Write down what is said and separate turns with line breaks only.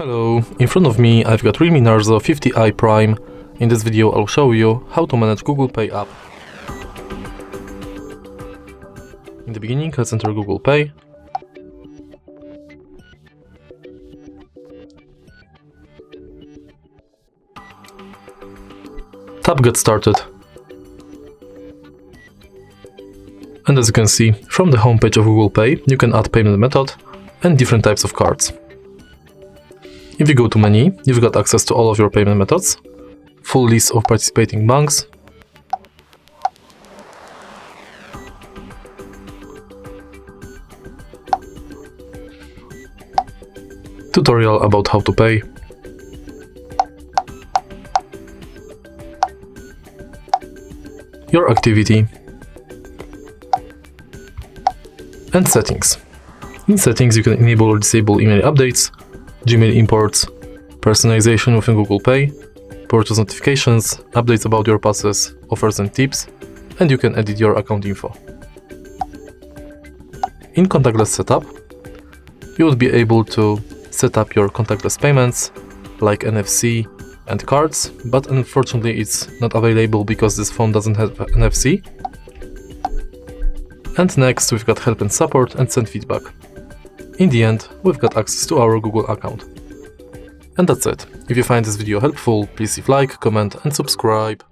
Hello, in front of me I've got Realme Narzo 50i Prime. In this video I'll show you how to manage Google Pay app. In the beginning, let's enter Google Pay. Tap Get Started. And as you can see, from the homepage of Google Pay, you can add payment method and different types of cards. If you go to Menu, you've got access to all of your payment methods, full list of participating banks, tutorial about how to pay, your activity, and settings. In settings you can enable or disable email updates, Gmail imports, personalization within Google Pay, purchase notifications, updates about your passes, offers and tips, and you can edit your account info. In contactless setup, you would be able to set up your contactless payments like NFC and cards, but unfortunately it's not available because this phone doesn't have NFC. And next we've got help and support and send feedback. In the end, we've got access to our Google account. And that's it. If you find this video helpful, please leave like, comment and subscribe.